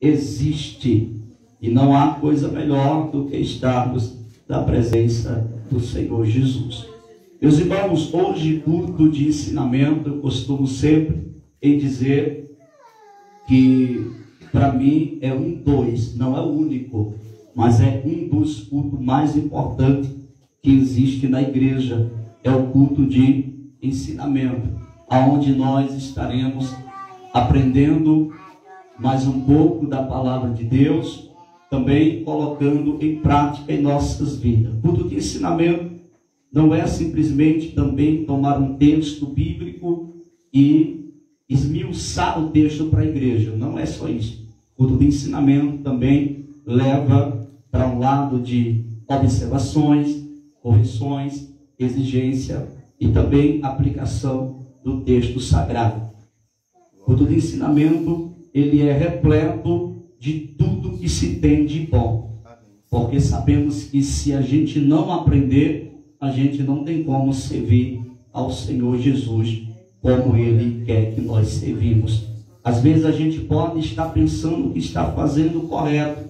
existe. E não há coisa melhor do que estarmos na presença do Senhor Jesus. Meus irmãos, hoje, culto de ensinamento, eu costumo sempre em dizer que, para mim, é não é o único, mas é um dos cultos mais importantes que existe na igreja. É o culto de ensinamento, aonde nós estaremos aprendendo mais um pouco da palavra de Deus, também colocando em prática em nossas vidas. Culto de ensinamento não é simplesmente também tomar um texto bíblico e esmiuçar o texto para a igreja. Não é só isso. Culto de ensinamento também leva para um lado de observações, correções, exigência e também aplicação do texto sagrado. Culto de ensinamento, ele é repleto de tudo que se tem de bom. Porque sabemos que se a gente não aprender, a gente não tem como servir ao Senhor Jesus como Ele quer que nós servimos. Às vezes a gente pode estar pensando que está fazendo o correto,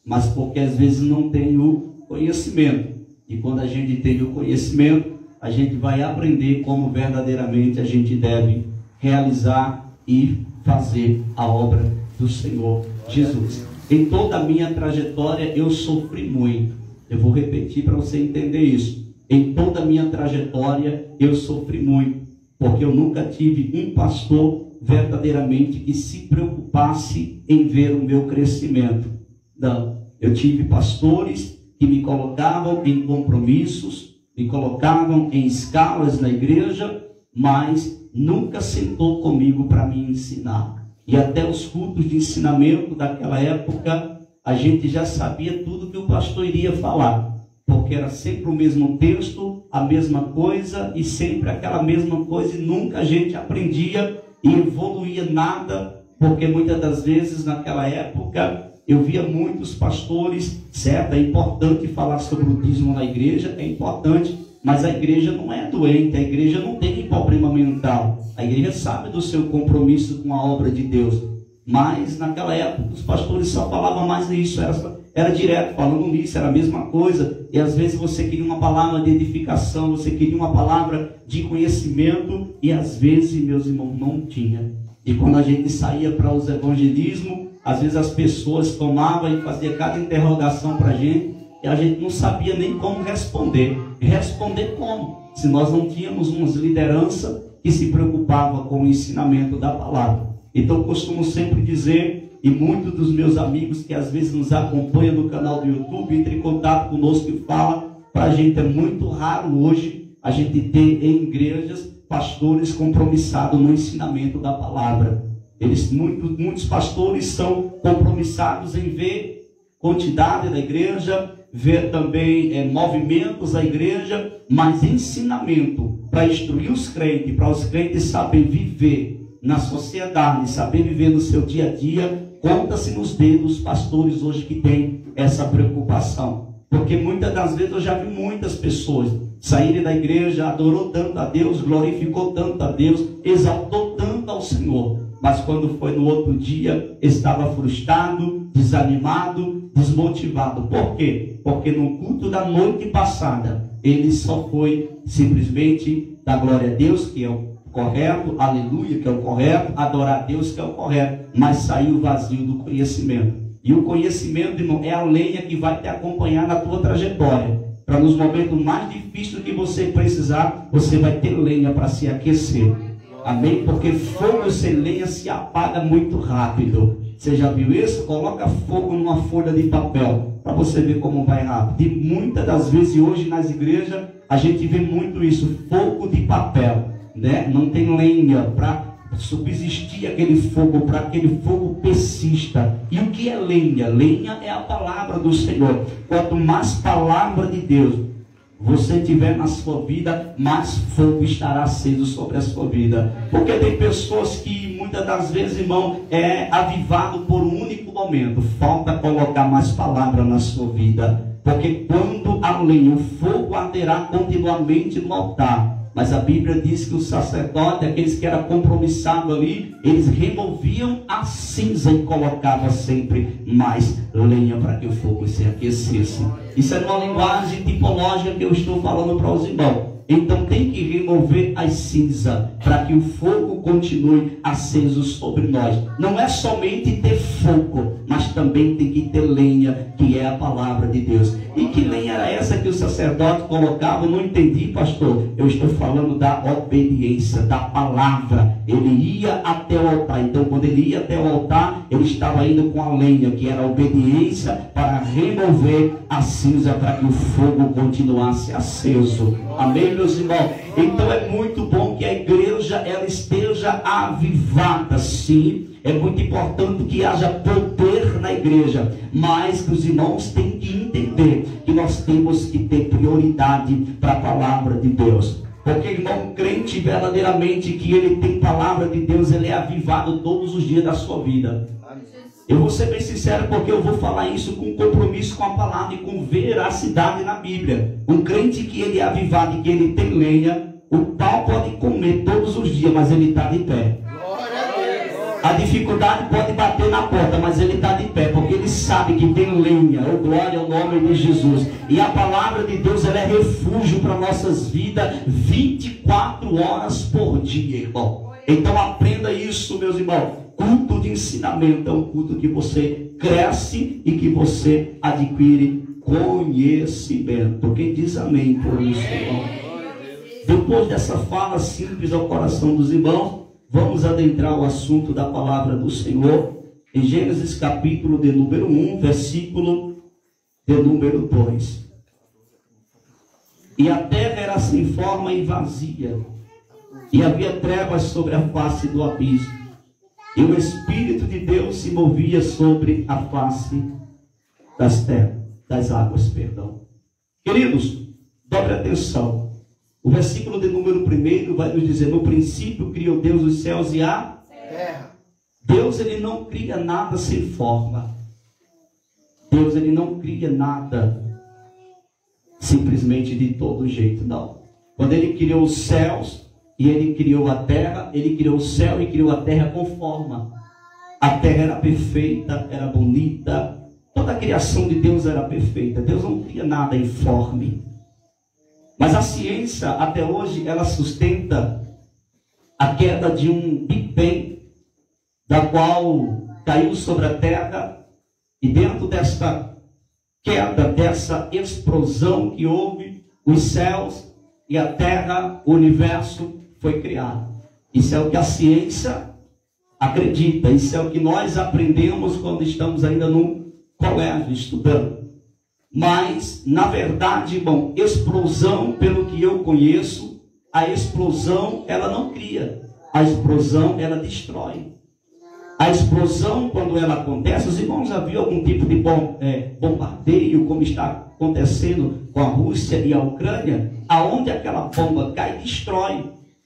mas porque às vezes não tem o conhecimento. E quando a gente tem o conhecimento, a gente vai aprender como verdadeiramente a gente deve realizar e fazer a obra do Senhor Jesus. Em toda a minha trajetória eu sofri muito. Eu vou repetir para você entender isso. Em toda a minha trajetória eu sofri muito, porque eu nunca tive um pastor verdadeiramente que se preocupasse em ver o meu crescimento. Não, eu tive pastores que me colocavam em compromissos, me colocavam em escalas na igreja, mas nunca sentou comigo para me ensinar. E até os cultos de ensinamento daquela época, a gente já sabia tudo que o pastor iria falar, porque era sempre o mesmo texto, a mesma coisa, e sempre aquela mesma coisa, e nunca a gente aprendia e evoluía nada, porque muitas das vezes naquela época eu via muitos pastores, certo, é importante falar sobre o dízimo na igreja, é importante, mas a igreja não é doente, a igreja não tem problema mental, a igreja sabe do seu compromisso com a obra de Deus, mas naquela época os pastores só falavam mais nisso, era direto falando nisso, era a mesma coisa, e às vezes você queria uma palavra de edificação, você queria uma palavra de conhecimento, e às vezes, meus irmãos, não tinha. E quando a gente saía para os evangelismos, às vezes as pessoas tomavam e faziam cada interrogação para a gente, e a gente não sabia nem como responder. Responder como? Se nós não tínhamos uma liderança que se preocupava com o ensinamento da palavra. Então eu costumo sempre dizer, e muitos dos meus amigos que às vezes nos acompanham no canal do YouTube, entram em contato conosco e falam, para a gente é muito raro hoje a gente ter em igrejas pastores compromissados no ensinamento da palavra. Muitos pastores são compromissados em ver quantidade da igreja, ver também movimentos da igreja, mas ensinamento para instruir os crentes, para os crentes saberem viver na sociedade, saber viver no seu dia a dia, conta-se nos dedos os pastores hoje que têm essa preocupação. Porque muitas das vezes eu já vi muitas pessoas saírem da igreja, adorou tanto a Deus, glorificou tanto a Deus, exaltou tanto ao Senhor, mas quando foi no outro dia, estava frustrado, desanimado, desmotivado. Por quê? Porque no culto da noite passada, ele só foi simplesmente dar glória a Deus, que é o correto, aleluia, que é o correto, adorar a Deus, que é o correto, mas saiu vazio do conhecimento. E o conhecimento, irmão, é a lenha que vai te acompanhar na tua trajetória. Para nos momentos mais difíceis que você precisar, você vai ter lenha para se aquecer. Amém? Porque fogo sem lenha se apaga muito rápido. Você já viu isso? Coloca fogo numa folha de papel, para você ver como vai rápido. E muitas das vezes hoje nas igrejas, a gente vê muito isso, fogo de papel. Né? Não tem lenha para subsistir aquele fogo, para aquele fogo persista. E o que é lenha? Lenha é a palavra do Senhor. Quanto mais palavra de Deus você tiver na sua vida, mais fogo estará aceso sobre a sua vida. Porque tem pessoas que muitas das vezes, irmão, é avivado por um único momento. Falta colocar mais palavra na sua vida. Porque quando a lenha, o fogo arderá continuamente no altar, Mas a Bíblia diz que o sacerdote, aqueles que eram compromissados ali, eles removiam a cinza e colocavam sempre mais lenha para que o fogo se aquecesse. Isso é uma linguagem tipológica que eu estou falando para os irmãos. Então tem que remover as cinzas para que o fogo continue aceso sobre nós. Não é somente ter fogo, mas também tem que ter lenha, que é a palavra de Deus. E que lenha era essa que o sacerdote colocava? Eu não entendi, pastor. Eu estou falando da obediência, da palavra. Ele ia até o altar. Então quando ele ia até o altar, ele estava indo com a lenha, que era a obediência, para remover a cinza, para que o fogo continuasse aceso. Amém, meus irmãos? Então é muito bom que a igreja ela esteja avivada, sim. É muito importante que haja poder na igreja, mas que os irmãos têm que entender que nós temos que ter prioridade para a palavra de Deus. Porque, irmão, crente verdadeiramente que ele tem palavra de Deus, ele é avivado todos os dias da sua vida. Eu vou ser bem sincero, porque eu vou falar isso com compromisso com a palavra e com veracidade na Bíblia. Um crente que ele é avivado e que ele tem lenha, o pau pode comer todos os dias, mas ele está de pé. A dificuldade pode bater na porta, mas ele está de pé, porque ele sabe que tem lenha. Oh, glória ao nome de Jesus. E a palavra de Deus, ela é refúgio para nossas vidas 24 horas por dia, irmão. Então aprenda isso, meus irmãos. Culto de ensinamento é um culto que você cresce e que você adquire conhecimento. Quem diz amém por isso, irmão? Depois dessa fala simples ao coração dos irmãos, vamos adentrar o assunto da palavra do Senhor em Gênesis capítulo de número 1, versículo de número 2. E a terra era sem forma e vazia, e havia trevas sobre a face do abismo, e o Espírito de Deus se movia sobre a face das águas. Queridos, dobre atenção. O versículo de número 1 vai nos dizer: no princípio criou Deus os céus e a terra. Deus, ele não cria nada sem forma. Deus, ele não cria nada simplesmente de todo jeito, não. Quando ele criou os céus e ele criou a terra, ele criou o céu e criou a terra com forma. A terra era perfeita, era bonita. Toda a criação de Deus era perfeita. Deus não cria nada informe. Mas a ciência, até hoje, ela sustenta a queda de um Big Bang, da qual caiu sobre a terra, e dentro desta queda, dessa explosão que houve, os céus e a terra, o universo foi criado. Isso é o que a ciência acredita, isso é o que nós aprendemos quando estamos ainda no colégio estudando. Mas, na verdade, irmão, explosão, pelo que eu conheço, a explosão, ela não cria. A explosão, ela destrói. A explosão, quando ela acontece, os irmãos já viram algum tipo de bombardeio, como está acontecendo com a Rússia e a Ucrânia? Aonde aquela bomba cai, destrói.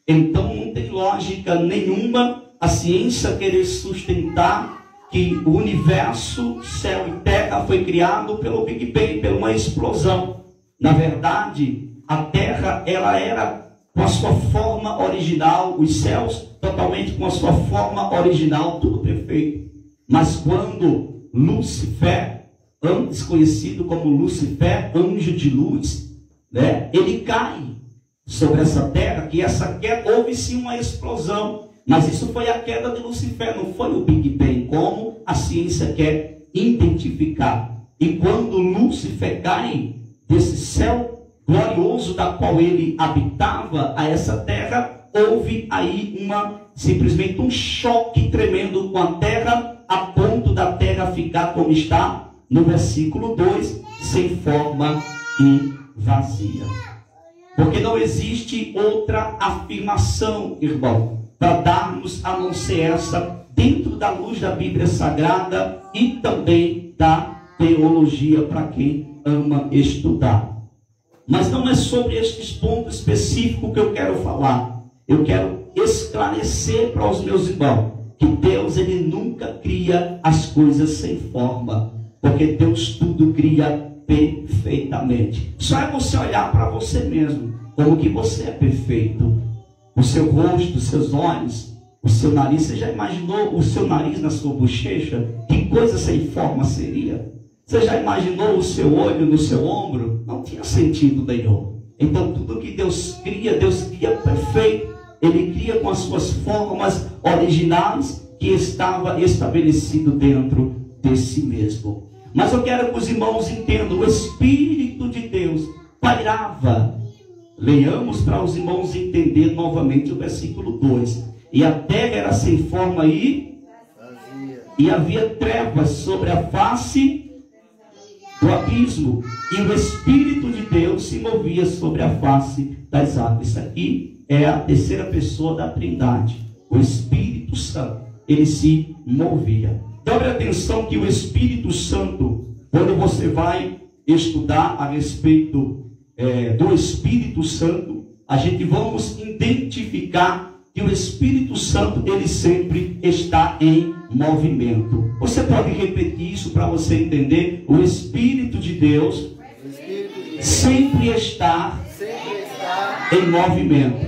Então, não tem lógica nenhuma a ciência querer sustentar que o universo, céu e terra foi criado pelo Big Bang, por uma explosão. Na verdade, a terra, ela era com a sua forma original, os céus totalmente com a sua forma original, tudo perfeito. Mas quando Lúcifer, antes conhecido como Lúcifer, anjo de luz, né, ele cai sobre essa terra, que essa queda, houve sim uma explosão. Mas isso foi a queda de Lúcifer, não foi o Big Bang, como a ciência quer identificar. E quando Lúcifer cai desse céu glorioso da qual ele habitava, a essa terra, houve aí simplesmente um choque tremendo com a terra, a ponto da terra ficar como está no versículo 2, sem forma e vazia. Porque não existe outra afirmação, irmão, para darmos a não ser essa, dentro da luz da Bíblia Sagrada e também da teologia, para quem ama estudar. Mas não é sobre estes pontos específicos que eu quero falar. Eu quero esclarecer para os meus irmãos que Deus, ele nunca cria as coisas sem forma, porque Deus tudo cria perfeitamente. Só é você olhar para você mesmo. como que você é perfeito. O seu rosto, os seus olhos, o seu nariz. Você já imaginou o seu nariz na sua bochecha? Que coisa sem forma seria? Você já imaginou o seu olho no seu ombro? Não tinha sentido nenhum. Então tudo que Deus cria perfeito. Ele cria com as suas formas originais que estava estabelecido dentro de si mesmo. Mas eu quero que os irmãos entendam, o Espírito de Deus pairava. Leiamos para os irmãos entender novamente o versículo 2. E a terra era sem forma e havia trevas sobre a face do abismo, e o Espírito de Deus se movia sobre a face das águas. Isso aqui é a terceira pessoa da Trindade. O Espírito Santo, ele se movia. Dobre atenção que o Espírito Santo, quando você vai estudar a respeito do Espírito Santo, a gente vamos identificar que o Espírito Santo, ele sempre está em movimento. Você pode repetir isso para você entender? O Espírito de Deus sempre está em movimento.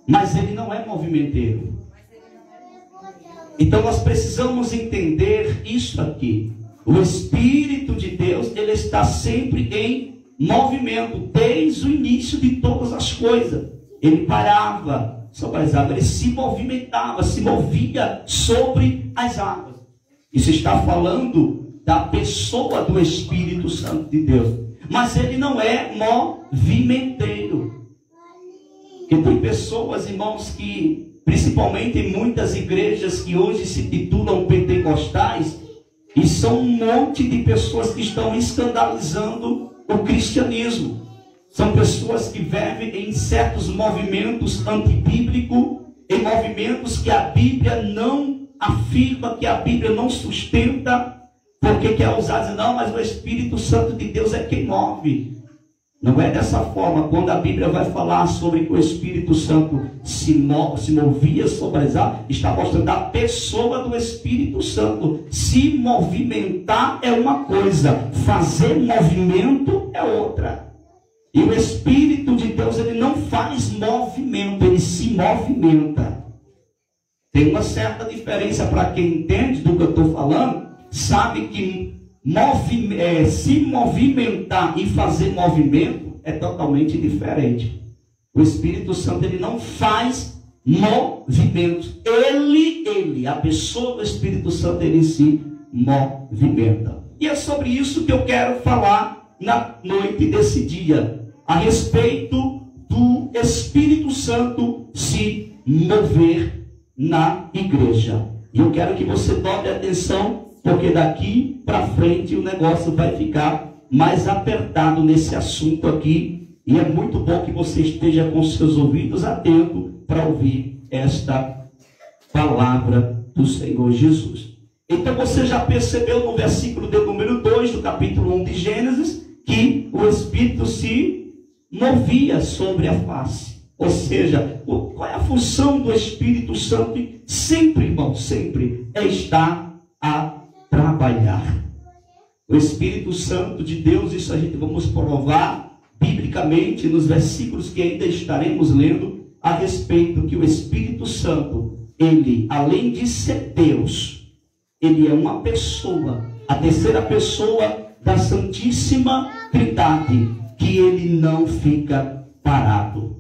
Mas ele não é movimenteiro. Então nós precisamos entender isso aqui. O Espírito de Deus, ele está sempre em movimento, desde o início de todas as coisas. Ele parava sobre as águas, ele se movimentava, se movia sobre as águas. Isso está falando da pessoa do Espírito Santo de Deus. Mas ele não é movimenteiro. Porque tem pessoas, irmãos, que, principalmente em muitas igrejas que hoje se titulam pentecostais, e são um monte de pessoas que estão escandalizando o cristianismo. São pessoas que vivem em certos movimentos antibíblicos, em movimentos que a Bíblia não afirma, que a Bíblia não sustenta, porque quer usar dizer, não, mas o Espírito Santo de Deus é quem move. Não é dessa forma. Quando a Bíblia vai falar sobre que o Espírito Santo se movia sobre as águas, está mostrando a pessoa do Espírito Santo. Se movimentar é uma coisa, fazer movimento é outra. E o Espírito de Deus, ele não faz movimento, ele se movimenta. Tem uma certa diferença para quem entende do que eu estou falando, sabe que se movimentar e fazer movimento é totalmente diferente. O Espírito Santo, ele não faz movimentos. A pessoa do Espírito Santo, ele se movimenta. E é sobre isso que eu quero falar na noite desse dia, a respeito do Espírito Santo se mover na igreja. E eu quero que você dobre atenção, porque daqui para frente o negócio vai ficar mais apertado nesse assunto aqui. E é muito bom que você esteja com seus ouvidos atentos para ouvir esta palavra do Senhor Jesus. Então você já percebeu no versículo de número 2 do capítulo 1 de Gênesis, que o Espírito se movia sobre a face. Ou seja, qual é a função do Espírito Santo? Sempre, irmão, sempre é estar a trabalhar. O Espírito Santo de Deus, isso a gente vamos provar biblicamente nos versículos que ainda estaremos lendo a respeito que o Espírito Santo, ele, além de ser Deus, ele é uma pessoa, a terceira pessoa da Santíssima Trindade, que ele não fica parado.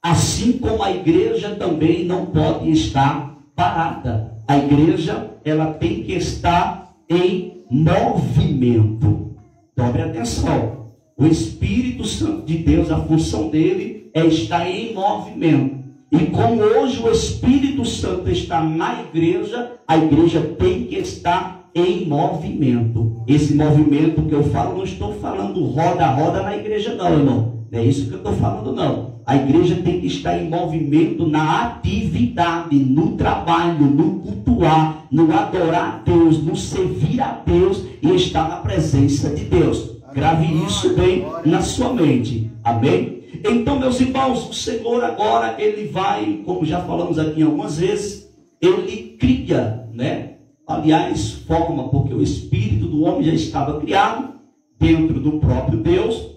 Assim como a igreja também não pode estar parada. A igreja, ela tem que estar em movimento. Dobre atenção. O Espírito Santo de Deus, a função dele é estar em movimento. E como hoje o Espírito Santo está na igreja, a igreja tem que estar em movimento. Esse movimento que eu falo, não estou falando roda-roda na igreja não, irmão. Não é isso que eu estou falando não. A igreja tem que estar em movimento na atividade, no trabalho, no cultuar, no adorar a Deus, no servir a Deus e estar na presença de Deus. Grave isso bem na sua mente. Amém? Então, meus irmãos, o Senhor agora, ele vai, como já falamos aqui algumas vezes, ele cria, né? Aliás, forma, porque o espírito do homem já estava criado dentro do próprio Deus.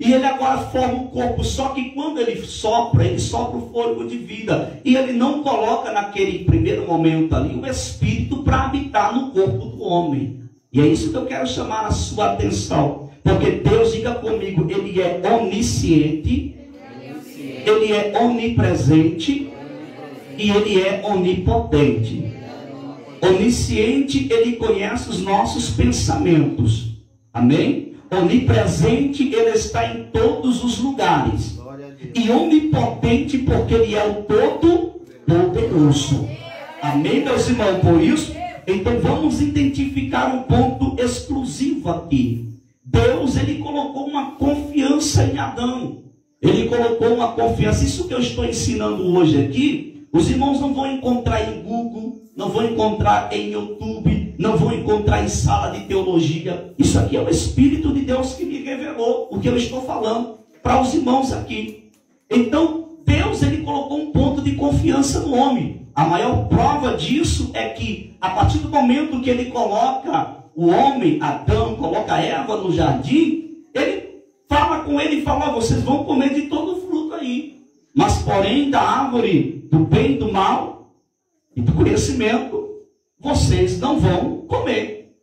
E ele agora forma um corpo, só que quando ele sopra o fôlego de vida. E ele não coloca naquele primeiro momento ali o Espírito para habitar no corpo do homem. E é isso que eu quero chamar a sua atenção. Porque Deus, diga comigo, Ele é onisciente, Ele é onipresente e Ele é onipotente. Onisciente, Ele conhece os nossos pensamentos. Amém? Onipresente, Ele está em todos os lugares. E onipotente, porque Ele é o Todo-Poderoso. Amém, meus irmãos? Por isso, então vamos identificar um ponto exclusivo aqui. Deus, Ele colocou uma confiança em Adão. Ele colocou uma confiança. Isso que eu estou ensinando hoje aqui, os irmãos não vão encontrar em Google, não vão encontrar em YouTube, não vão encontrar em sala de teologia. Isso aqui é o Espírito de Deus que me revelou o que eu estou falando para os irmãos aqui. Então, Deus, Ele colocou um ponto de confiança no homem. A maior prova disso é que, a partir do momento que Ele coloca o homem, Adão, coloca Eva no jardim, Ele fala com ele e fala: vocês vão comer de todo o fruto aí, mas porém da árvore do bem e do mal e do conhecimento vocês não vão comer.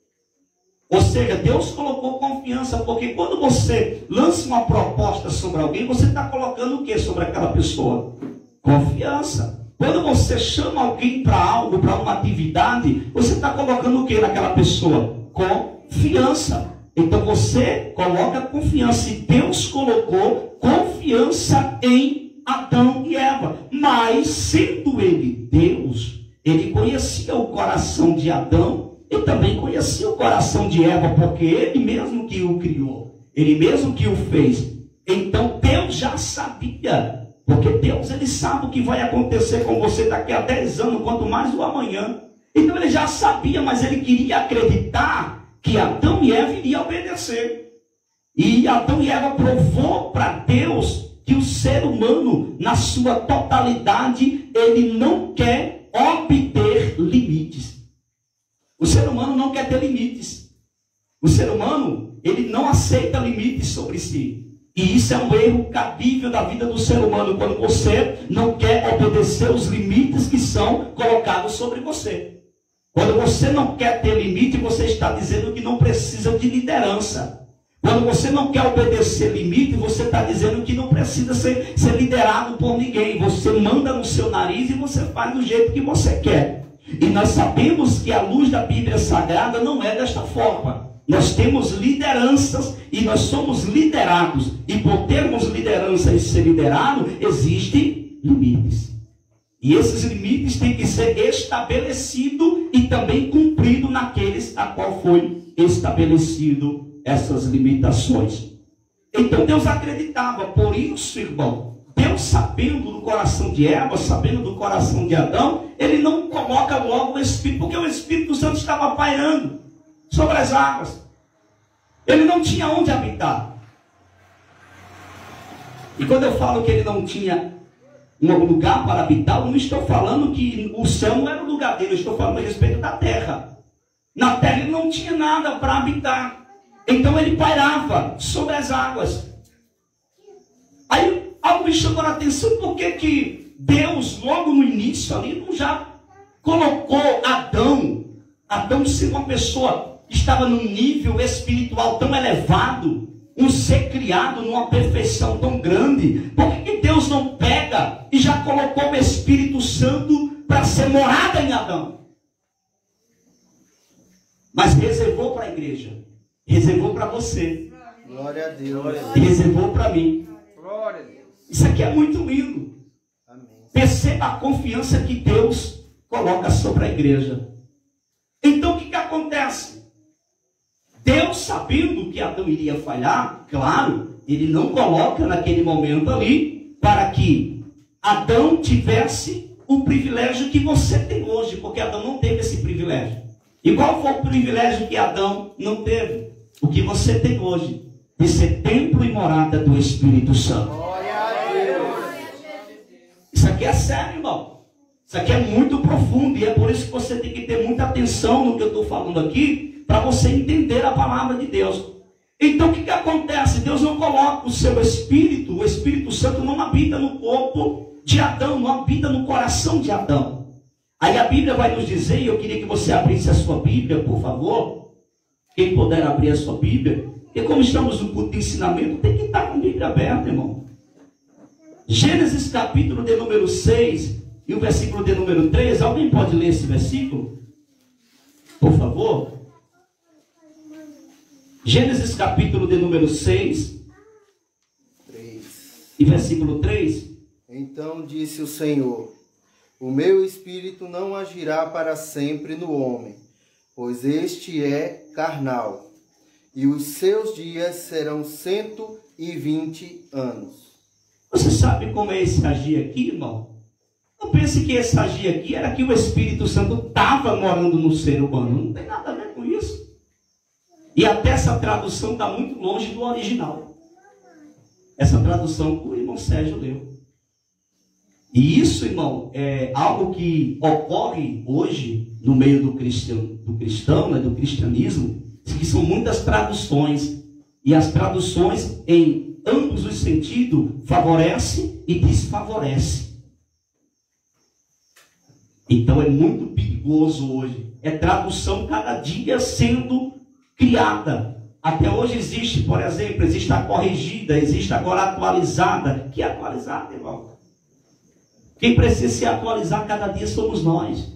Ou seja, Deus colocou confiança, porque quando você lança uma proposta sobre alguém, você está colocando o que sobre aquela pessoa? Confiança. Quando você chama alguém para algo, para uma atividade, você está colocando o que naquela pessoa? Confiança. Então você coloca confiança. E Deus colocou confiança em Adão e Eva. Mas sendo Ele Deus, Ele conhecia o coração de Adão e também conhecia o coração de Eva, porque Ele mesmo que o criou, Ele mesmo que o fez. Então Deus já sabia, porque Deus, Ele sabe o que vai acontecer com você daqui a 10 anos, quanto mais o amanhã. Então Ele já sabia, mas Ele queria acreditar que Adão e Eva iriam obedecer. E Adão e Eva provou para Deus que o ser humano, na sua totalidade, ele não quer obter limites. O ser humano não quer ter limites. O ser humano, ele não aceita limites sobre si. E isso é um erro cabível da vida do ser humano, quando você não quer obedecer os limites que são colocados sobre você. Quando você não quer ter limite, você está dizendo que não precisa de liderança. Quando você não quer obedecer limite, você está dizendo que não precisa ser liderado por ninguém. Você manda no seu nariz e você faz do jeito que você quer. E nós sabemos que a luz da Bíblia Sagrada não é desta forma. Nós temos lideranças e nós somos liderados. E por termos liderança e ser liderado, existem limites. E esses limites têm que ser estabelecidos e também cumpridos naqueles a qual foi estabelecido essas limitações. Então Deus acreditava. Por isso, irmão, Deus, sabendo do coração de Eva, sabendo do coração de Adão, Ele não coloca logo o Espírito, porque o Espírito Santo estava pairando sobre as águas. Ele não tinha onde habitar. E quando eu falo que ele não tinha um lugar para habitar, eu não estou falando que o céu não era o lugar dele, eu estou falando a respeito da terra. Na terra ele não tinha nada para habitar. Então ele pairava sobre as águas. Aí algo me chamou a atenção, porque que Deus, logo no início ali, não já colocou Adão ser uma pessoa que estava num nível espiritual tão elevado, um ser criado numa perfeição tão grande. Por que Deus não pega e já colocou o Espírito Santo para ser morada em Adão? Mas reservou para a igreja, reservou para você, glória a Deus, reservou para mim. Glória a Deus. Isso aqui é muito lindo. Amém. Perceba a confiança que Deus coloca sobre a igreja. Então o que acontece? Deus, sabendo que Adão iria falhar, claro, Ele não coloca naquele momento ali para que Adão tivesse o privilégio que você tem hoje, porque Adão não teve esse privilégio. E qual foi o privilégio que Adão não teve? O que você tem hoje, de ser templo e morada do Espírito Santo. Glória a Deus. Isso aqui é sério, irmão. Isso aqui é muito profundo, e é por isso que você tem que ter muita atenção no que eu estou falando aqui, para você entender a palavra de Deus. Então o que acontece? Deus não coloca o seu Espírito, o Espírito Santo não habita no corpo de Adão, não habita no coração de Adão. Aí a Bíblia vai nos dizer, e eu queria que você abrisse a sua Bíblia, por favor. Quem puder abrir a sua Bíblia. Porque como estamos no culto de ensinamento, tem que estar com a Bíblia aberta, irmão. Gênesis capítulo de número 6 e o versículo de número 3. Alguém pode ler esse versículo? Por favor. Gênesis capítulo de número 6 e versículo 3. Então disse o Senhor: o meu espírito não agirá para sempre no homem, pois este é carnal, e os seus dias serão 120 anos. Você sabe como é esse agir aqui, irmão? Não pense que esse agir aqui era que o Espírito Santo estava morando no ser humano. Não tem nada a ver com isso. E até essa tradução está muito longe do original. Essa tradução que o irmão Sérgio leu. E isso, irmão, é algo que ocorre hoje no meio do cristão, né, do cristianismo, que são muitas traduções. E as traduções, em ambos os sentidos, favorece e desfavorece. Então é muito perigoso hoje. É tradução cada dia sendo criada. Até hoje existe, por exemplo, existe a corrigida, existe agora a atualizada. Que é atualizada, irmão? Quem precisa se atualizar cada dia somos nós.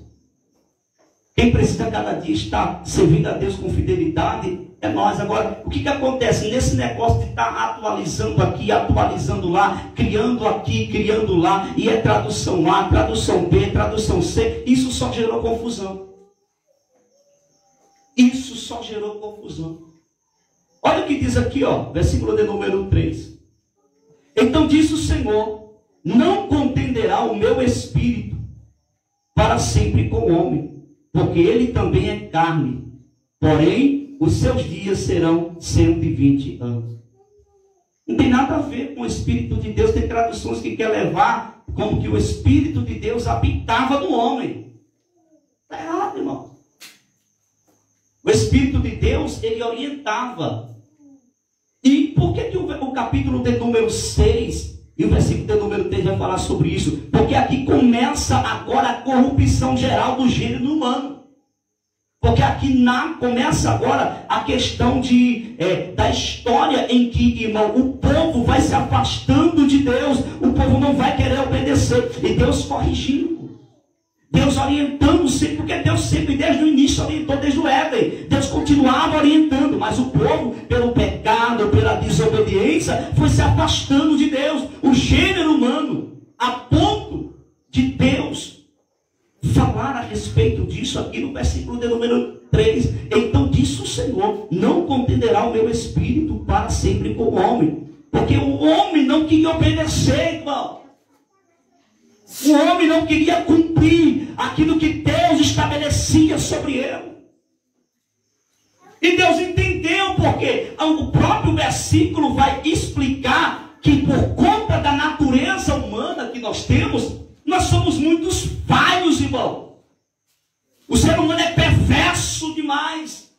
Quem precisa cada dia estar servindo a Deus com fidelidade é nós. Agora, o que acontece nesse negócio de estar atualizando aqui, atualizando lá, criando aqui, criando lá, e é tradução A, tradução B, tradução C, isso só gerou confusão. Isso só gerou confusão. Olha o que diz aqui, ó, versículo de número 3. Então disse o Senhor: não contenderá o meu espírito para sempre com o homem, porque ele também é carne, porém os seus dias serão 120 anos. Não tem nada a ver com o Espírito de Deus. Tem traduções que quer levar como que o Espírito de Deus habitava no homem. Está errado, irmão. O Espírito de Deus, ele orientava. E por que o capítulo de número 6 e o versículo de número 3 vai falar sobre isso? Porque aqui começa agora a corrupção geral do gênero humano. Porque aqui começa agora a questão da história em que, irmão, o povo vai se afastando de Deus. O povo não vai querer obedecer. E Deus corrigindo. Deus orientando sempre, porque Deus sempre desde o início orientou, desde o Éden. Deus continuava orientando, mas o povo, pelo pecado, pela desobediência, foi se afastando de Deus. O gênero humano, a ponto de Deus falar a respeito disso aqui no versículo de número 3. Então disse o Senhor: não contenderá o meu espírito para sempre com o homem. Porque o homem não queria obedecer, irmão. O homem não queria cumprir aquilo que Deus estabelecia sobre ele. E Deus entendeu, porque o próprio versículo vai explicar que por conta da natureza humana que nós temos, nós somos muitos falhos, irmão. O ser humano é perverso demais.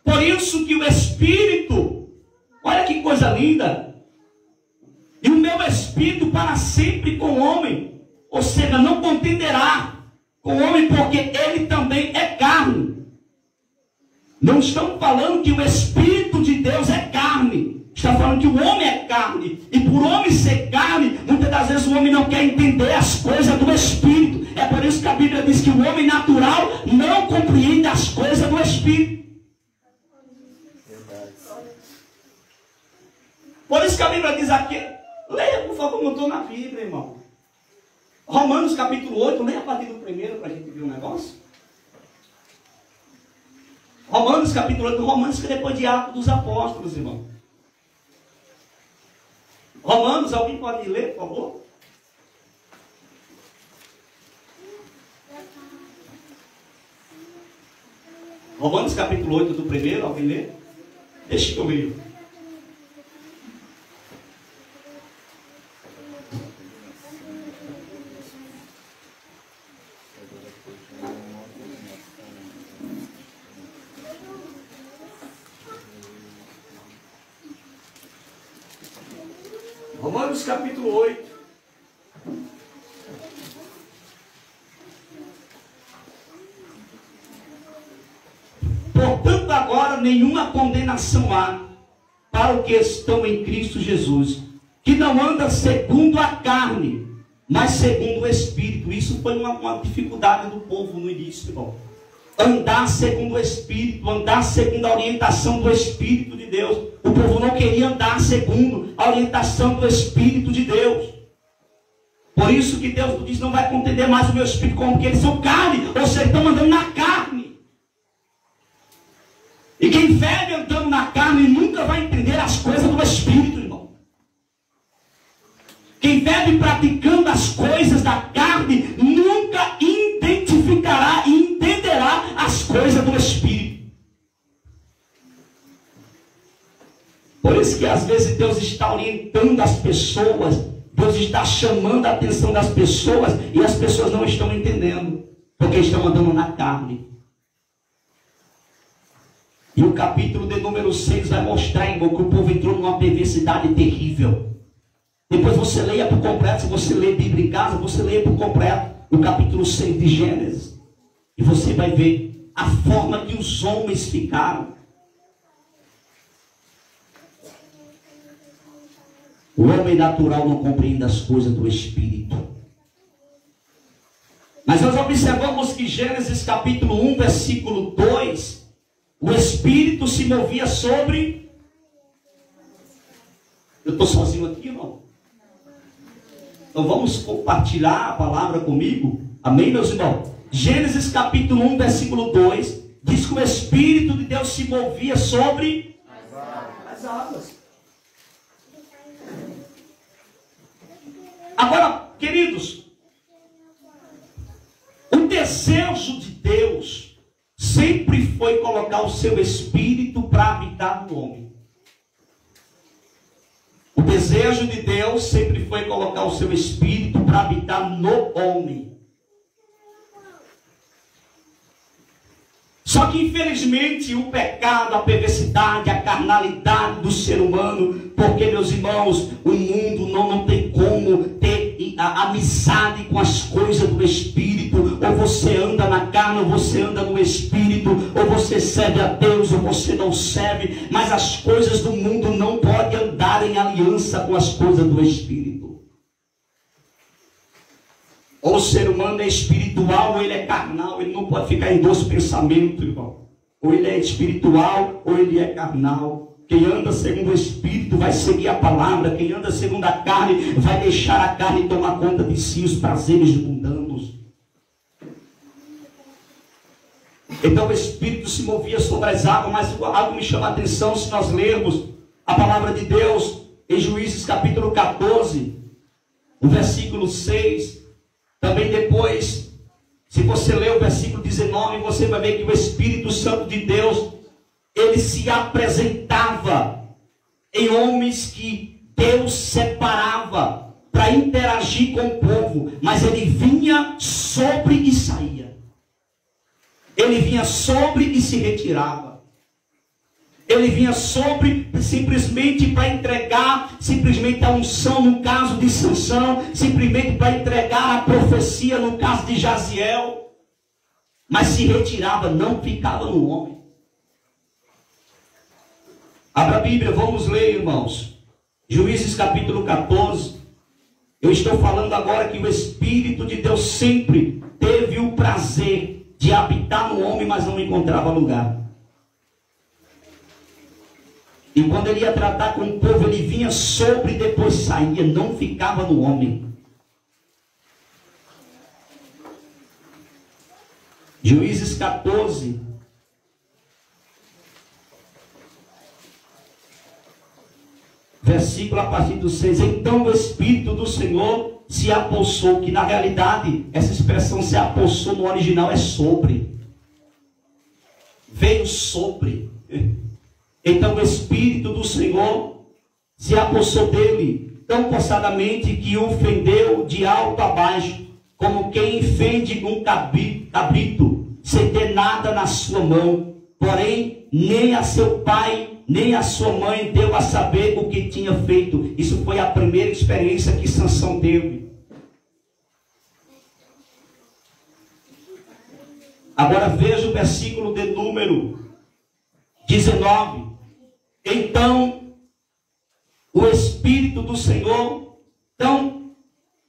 Por isso que o Espírito, olha que coisa linda, e o meu Espírito para sempre com o homem. Ou seja, não contenderá com o homem, porque ele também é carne. Não estamos falando que o Espírito de Deus é carne. Está falando que o homem é carne. E por homem ser carne, muitas das vezes o homem não quer entender as coisas do Espírito. É por isso que a Bíblia diz que o homem natural não compreende as coisas do Espírito. Por isso que a Bíblia diz aqui, leia por favor, não estou na Bíblia, irmão. Romanos capítulo 8, leia a partir do primeiro para a gente ver um negócio. Romanos capítulo 8, Romanos que depois de Atos dos Apóstolos, irmão. Romanos, alguém pode ler, por favor? Romanos capítulo 8 do primeiro, alguém lê? Deixa que eu leio. Romanos capítulo 8. Portanto, agora nenhuma condenação há para os que estão em Cristo Jesus, que não anda segundo a carne, mas segundo o Espírito. Isso foi uma dificuldade do povo no início, irmão. Andar segundo o Espírito, andar segundo a orientação do Espírito de Deus. O povo não queria andar segundo a orientação do Espírito de Deus. Por isso que Deus diz, não vai contender mais o meu Espírito, como que eles são carne, ou seja, estão andando na carne. E quem vive andando na carne nunca vai entender as coisas do Espírito, irmão. Quem vive praticando as coisas da carne nunca identificará e entenderá as coisas do Espírito. Por isso que às vezes Deus está orientando as pessoas, Deus está chamando a atenção das pessoas e as pessoas não estão entendendo, porque estão andando na carne. E o capítulo de número 6 vai mostrar, irmão, que o povo entrou numa perversidade terrível. Depois você leia por completo, se você lê Bíblia em casa, você leia por completo o capítulo 6 de Gênesis. E você vai ver a forma que os homens ficaram. O homem natural não compreende as coisas do Espírito. Mas nós observamos que Gênesis capítulo 1, versículo 2... o Espírito se movia sobre... Eu estou sozinho aqui, irmão? Então vamos compartilhar a palavra comigo? Amém, meus irmãos? Gênesis capítulo 1, versículo 2, diz que o Espírito de Deus se movia sobre as águas. Agora, queridos, o desejo de Deus sempre foi colocar o seu Espírito para habitar no homem. O desejo de Deus sempre foi colocar o seu Espírito para habitar no homem. Só que infelizmente o pecado, a perversidade, a carnalidade do ser humano, porque, meus irmãos, o mundo não tem como ter a amizade com as coisas do Espírito. Ou você anda na carne, ou você anda no Espírito, ou você serve a Deus, ou você não serve. Mas as coisas do mundo não podem andar em aliança com as coisas do Espírito. Ou o ser humano é espiritual, ou ele é carnal. Ele não pode ficar em dois pensamentos, irmão. Ou ele é espiritual, ou ele é carnal. Quem anda segundo o Espírito vai seguir a palavra. Quem anda segundo a carne vai deixar a carne tomar conta de si, os prazeres mundanos. Então o Espírito se movia sobre as águas, mas algo me chama a atenção se nós lermos a palavra de Deus em Juízes capítulo 14, o versículo 6. Também depois, se você ler o versículo 19, você vai ver que o Espírito Santo de Deus, ele se apresentava em homens que Deus separava para interagir com o povo, mas ele vinha sobre e saía. Ele vinha sobre e se retirava. Ele vinha sobre simplesmente para entregar simplesmente a unção no caso de Sansão, simplesmente para entregar a profecia no caso de Jaziel, mas se retirava, não ficava no homem. Abra a Bíblia, vamos ler, irmãos. Juízes capítulo 14. Eu estou falando agora que o Espírito de Deus sempre teve o prazer de habitar no homem, mas não encontrava lugar. E quando ele ia tratar com o povo, ele vinha sobre e depois saía, não ficava no homem. Juízes 14. Versículo a partir do 6. Então o Espírito do Senhor se apossou, que na realidade, essa expressão se apossou no original é sobre. Veio sobre. Então o Espírito do Senhor se apossou dele, tão possadamente que o fendeu de alto a baixo, como quem fende um cabrito, sem ter nada na sua mão, porém nem a seu pai, nem a sua mãe deu a saber o que tinha feito. Isso foi a primeira experiência que Sansão teve. Agora veja o versículo de número 19. Então o Espírito do Senhor tão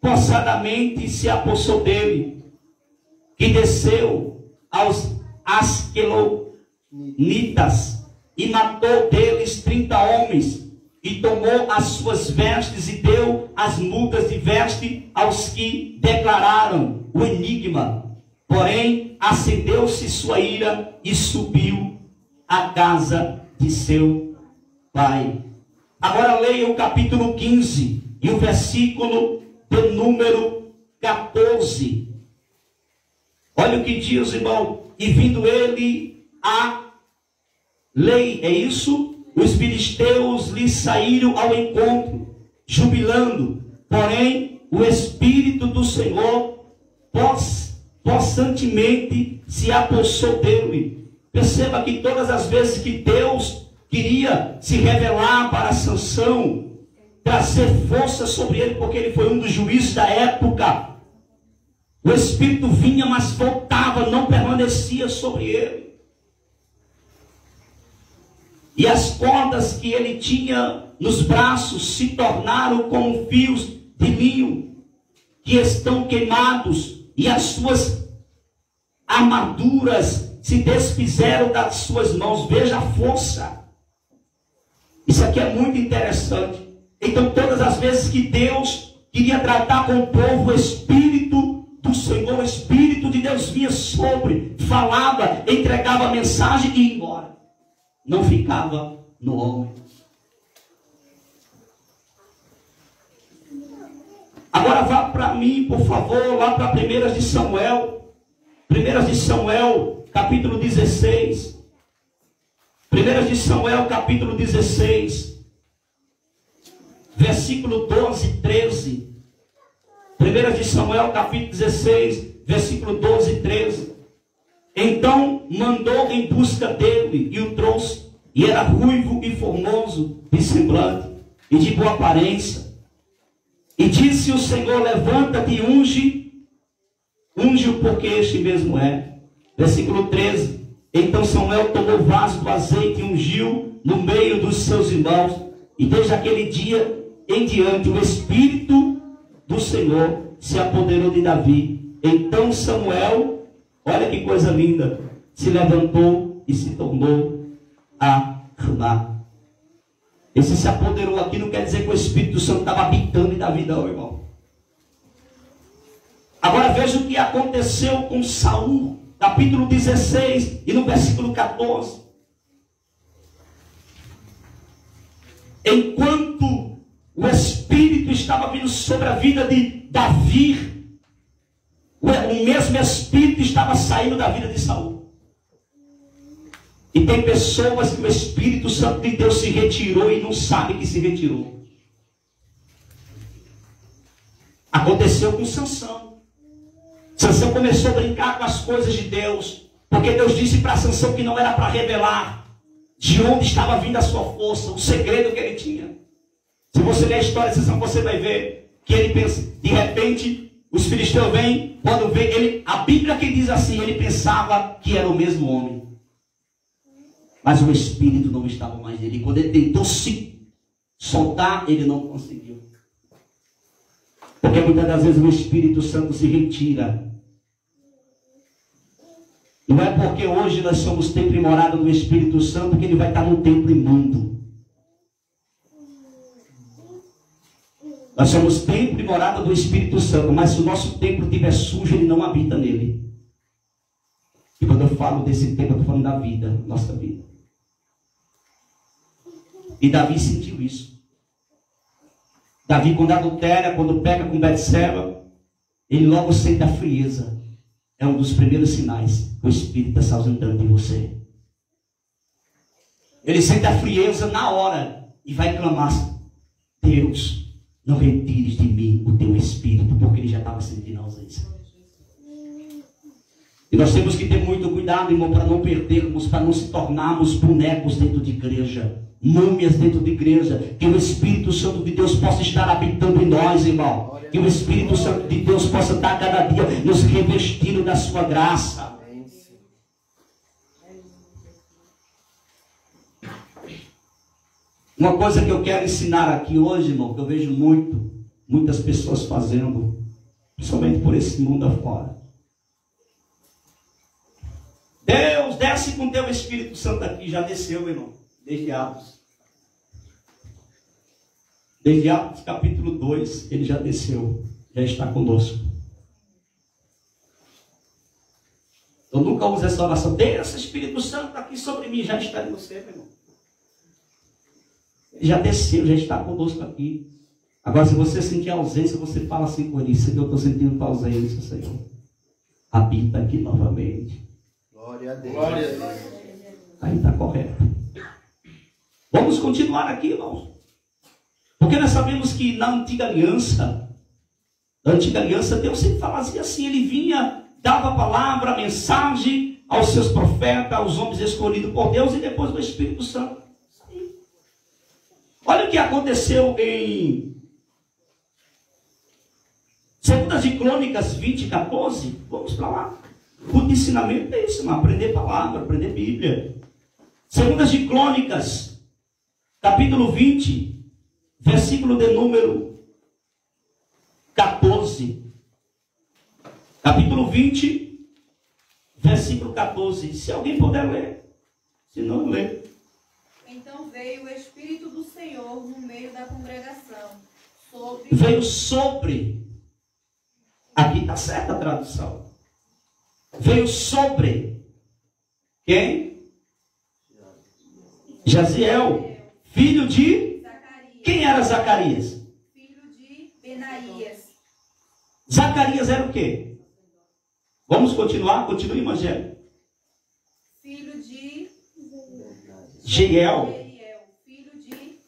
possadamente se apossou dele, que desceu aos Asquelonitas e matou deles 30 homens, e tomou as suas vestes e deu as mudas de veste aos que declararam o enigma. Porém, acendeu-se sua ira e subiu à casa de seu pai. Agora leia o capítulo 15 e o versículo de número 14. Olha o que diz, irmão. E vindo ele a lei, é isso? Os filisteus lhe saíram ao encontro, jubilando. Porém, o Espírito do Senhor possantemente se apossou dele. Perceba que todas as vezes que Deus queria se revelar para Sansão, trazer força sobre ele, porque ele foi um dos juízes da época, o Espírito vinha, mas voltava, não permanecia sobre ele. E as cordas que ele tinha nos braços se tornaram como fios de linho que estão queimados, e as suas armaduras se desfizeram das suas mãos. Veja a força. Isso aqui é muito interessante. Então, todas as vezes que Deus queria tratar com o povo, o Espírito do Senhor, o Espírito de Deus vinha sobre, falava, entregava a mensagem e ia embora. Não ficava no homem. Agora vá para mim, por favor, lá para 1 de Samuel. 1 de Samuel, capítulo 16. 1 de Samuel, capítulo 16. Versículo 12 e 13. 1 de Samuel, capítulo 16, versículo 12 e 13. Então mandou em busca dele e o trouxe. E era ruivo e formoso de semblante e de boa aparência. E disse o Senhor: levanta-te e unge-o, porque este mesmo é. Versículo 13. Então Samuel tomou o vaso do azeite e ungiu no meio dos seus irmãos. E desde aquele dia em diante o Espírito do Senhor se apoderou de Davi. Então Samuel, olha que coisa linda, se levantou e se tornou a Ramá. Esse se apoderou aqui não quer dizer que o Espírito Santo estava habitando em Davi, não, irmão. Agora veja o que aconteceu com Saul, capítulo 16 e no versículo 14. Enquanto o Espírito estava vindo sobre a vida de Davi, o mesmo Espírito estava saindo da vida de Saul. E tem pessoas que o Espírito Santo de Deus se retirou e não sabe que se retirou. Aconteceu com Sansão. Sansão começou a brincar com as coisas de Deus, porque Deus disse para Sansão que não era para revelar de onde estava vindo a sua força, o segredo que ele tinha. Se você ler a história de Sansão, você vai ver que ele pensa, de repente, os filisteus vêm, quando vê ele, a Bíblia que diz assim, ele pensava que era o mesmo homem. Mas o Espírito não estava mais nele. E quando ele tentou se soltar, ele não conseguiu. Porque muitas das vezes o Espírito Santo se retira. Não é porque hoje nós somos templo e morada do Espírito Santo que ele vai estar no templo imundo. Nós somos templo e morada do Espírito Santo. Mas se o nosso templo estiver sujo, ele não habita nele. E quando eu falo desse templo, eu estou falando da vida, nossa vida. E Davi sentiu isso. Davi, quando adultera, quando peca com Betseba, ele logo sente a frieza. É um dos primeiros sinais. O Espírito está se ausentando de você. Ele sente a frieza na hora e vai clamar: Deus, não retires de mim o teu Espírito, porque ele já estava sentindo a ausência. E nós temos que ter muito cuidado, irmão, para não perdermos, para não se tornarmos bonecos dentro de igreja, múmias dentro de igreja. Que o Espírito Santo de Deus possa estar habitando em nós, irmão. Que o Espírito Santo de Deus possa estar cada dia nos revestindo da sua graça. Uma coisa que eu quero ensinar aqui hoje, irmão, que eu vejo muitas pessoas fazendo, principalmente por esse mundo afora. Deus, desce com teu Espírito Santo aqui. Já desceu, irmão, desde Atos. Desde Atos capítulo 2, ele já desceu, já está conosco. Eu nunca uso essa oração. Desce, Espírito Santo aqui sobre mim, já está em você, meu irmão. Ele já desceu, já está conosco aqui. Agora, se você sentir ausência, você fala assim com ele: Senhor, eu estou sentindo tua ausência, Senhor. Habita aqui novamente. Glória a Deus. Glória a Deus. Aí está correto. Vamos continuar aqui, irmãos. Porque nós sabemos que na antiga aliança, Deus sempre fazia assim: ele vinha, dava a palavra, a mensagem aos seus profetas, aos homens escolhidos por Deus, e depois o Espírito Santo. Olha o que aconteceu em 2 de Crônicas 20, 14. Vamos para lá. O ensinamento é isso, irmão. Aprender palavra, aprender Bíblia. 2 de Crônicas, capítulo 20, versículo de número 14. Capítulo 20, versículo 14. Se alguém puder ler. Se não, lê. Então veio o Espírito do Senhor no meio da congregação. Veio sobre. Aqui está certa a tradução. Veio sobre. Quem? Jaziel, filho de Zacarias. Quem era Zacarias? Filho de Benaías. Zacarias era o quê? Vamos continuar? Continue, Evangelho. Filho de Jeiel, filho de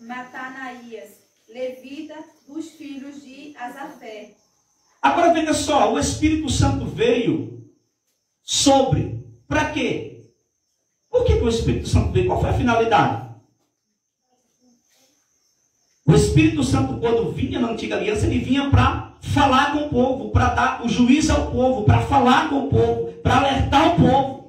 Matanaías, levita dos filhos de Asafé. Agora veja só, o Espírito Santo veio sobre. Para quê? Por que o Espírito Santo veio? Qual foi a finalidade? O Espírito Santo, quando vinha na antiga aliança, ele vinha para falar com o povo, para dar o juízo ao povo, para falar com o povo, para alertar o povo.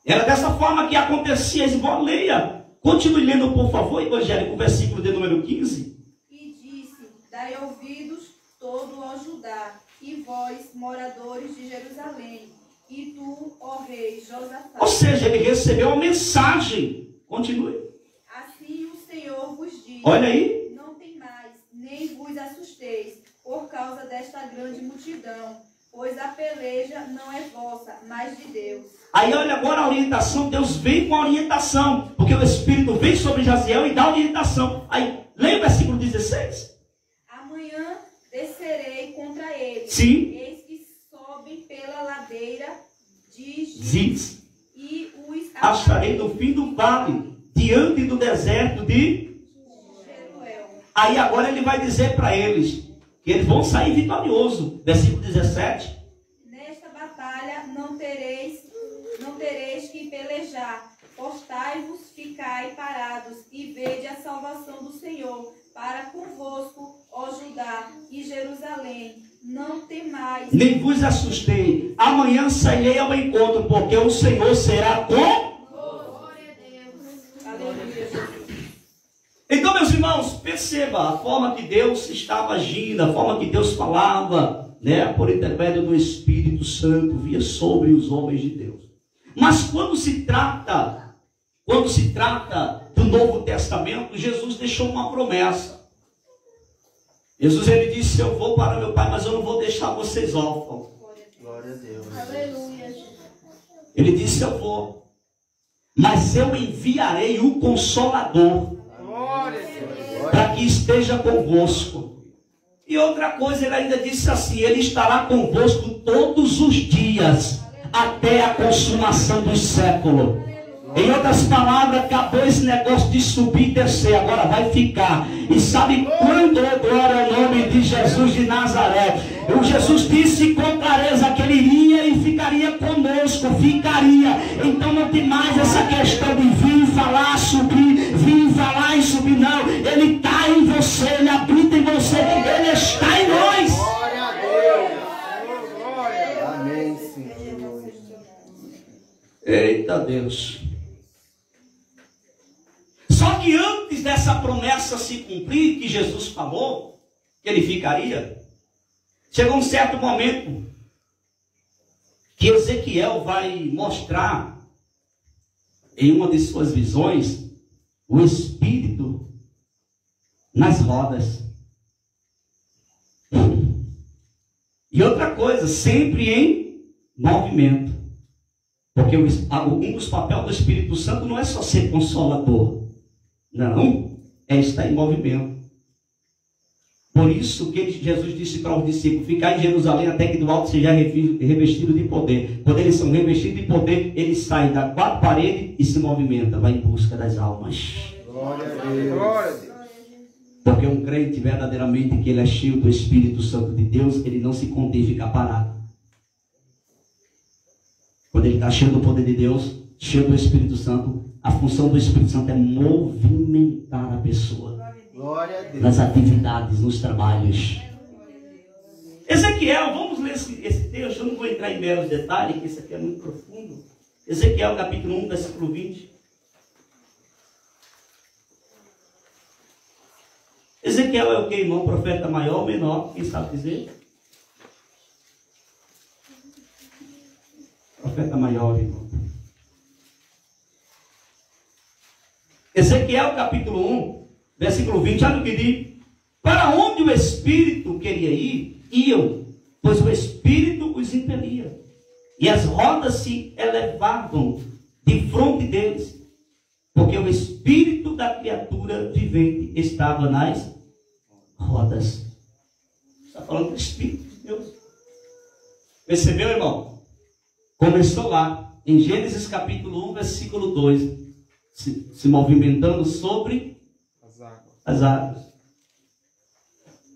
Era dessa forma que acontecia. Leia. Continue lendo, por favor, Evangelho, o versículo de número 15. E disse: dai ouvidos todo ao Judá, e vós, moradores de Jerusalém, e tu, ó rei Josafá. Ou seja, ele recebeu a mensagem. Continue. Assim o Senhor vos diz: olha aí. não temais, nem vos assusteis, por causa desta grande multidão, pois a peleja não é vossa, mas de Deus. Aí olha agora a orientação. Deus vem com a orientação, porque o Espírito vem sobre Jaziel e dá orientação. Aí, leia o versículo 16. Amanhã descerei contra eles. Sim. Eis que sobem pela ladeira de Ziz. e os Acharei no fim do vale, diante do deserto de Jeruel. Aí agora ele vai dizer para eles que eles vão sair vitoriosos. Versículo 17. Nesta batalha não tereis que pelejar. Postai-vos, ficai parados, e vede a salvação do Senhor para convosco, ó Judá e Jerusalém. Não temais. Nem vos assustei. Amanhã sairei ao encontro, porque o Senhor será com... Glória a Deus. Aleluia, Jesus. Então, meus irmãos, perceba a forma que Deus estava agindo, a forma que Deus falava, né, por intermédio do Espírito Santo, via sobre os homens de Deus. Mas quando se trata do Novo Testamento, Jesus deixou uma promessa. Jesus, ele disse: eu vou para meu Pai, mas eu não vou deixar vocês órfãos. Glória a Deus. Aleluia. Ele disse: eu vou, mas eu enviarei o Consolador, para que esteja convosco. E outra coisa, ele ainda disse assim: ele estará convosco todos os dias, até a consumação dos séculos. Em outras palavras, acabou esse negócio de subir e descer, agora vai ficar. E sabe quando, glória ao nome de Jesus de Nazaré? O Jesus disse com clareza que ele iria e ficaria conosco, ficaria. Então não tem mais essa questão de vir falar, subir, vir falar e subir, não. Ele está em você, ele habita em você, ele está em nós. Glória a Deus. Glória. Amém, Senhor. Eita Deus. Só que antes dessa promessa se cumprir, que Jesus falou, que ele ficaria, chegou um certo momento que Ezequiel vai mostrar em uma de suas visões o Espírito nas rodas. E outra coisa, sempre em movimento. Porque um dos papéis do Espírito Santo não é só ser consolador. Não, é estar em movimento. Por isso que Jesus disse para os discípulos: ficar em Jerusalém até que do alto seja revestido de poder. Quando eles são revestidos de poder, eles saem da quatro paredes e se movimentam, vai em busca das almas. Glória a Deus. Glória a Deus. Porque um crente verdadeiramente que ele é cheio do Espírito Santo de Deus, ele não se contém e fica parado. Quando ele está cheio do poder de Deus, cheio do Espírito Santo, a função do Espírito Santo é movimentar a pessoa. Glória a Deus. Nas atividades, nos trabalhos. Ezequiel, vamos ler esse texto. Eu não vou entrar em meros detalhes, que isso aqui é muito profundo. Ezequiel capítulo 1, versículo 20. Ezequiel é o que, irmão? Profeta maior ou menor? Quem sabe dizer? Profeta maior, irmão. Ezequiel capítulo 1, versículo 20, olha o que diz: para onde o Espírito queria ir, iam, pois o Espírito os impelia, e as rodas se elevavam de fronte deles, porque o Espírito da criatura vivente estava nas rodas. Está falando do Espírito de Deus. Percebeu, irmão? Começou lá, em Gênesis capítulo 1, versículo 2, se movimentando sobre as águas.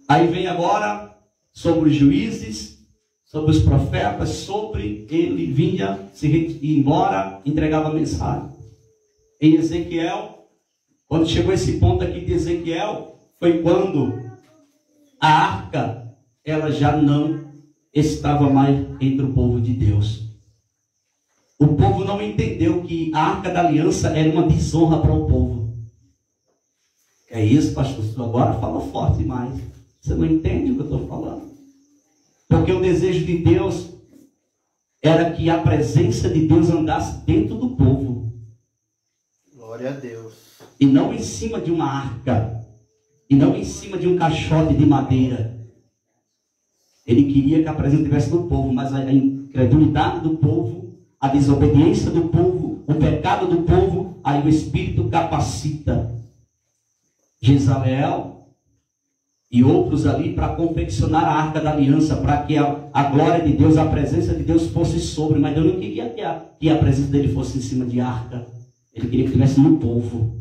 Aí vem agora sobre os juízes, sobre os profetas, sobre ele vinha, se ia embora, entregava a mensagem. Em Ezequiel, quando chegou esse ponto aqui de Ezequiel, foi quando a arca, ela já não estava mais entre o povo de Deus. O povo não entendeu que a arca da aliança era uma desonra para o povo. É isso, pastor? Você agora fala forte demais. Você não entende o que eu estou falando? Porque o desejo de Deus era que a presença de Deus andasse dentro do povo. Glória a Deus. E não em cima de uma arca. E não em cima de um caixote de madeira. Ele queria que a presença estivesse no povo, mas a incredulidade do povo, a desobediência do povo, o pecado do povo, aí o Espírito capacita Jezabel e outros ali para confeccionar a arca da aliança, para que a glória de Deus, a presença de Deus fosse sobre. Mas Deus não queria que a presença dele fosse em cima de arca. Ele queria que estivesse no povo.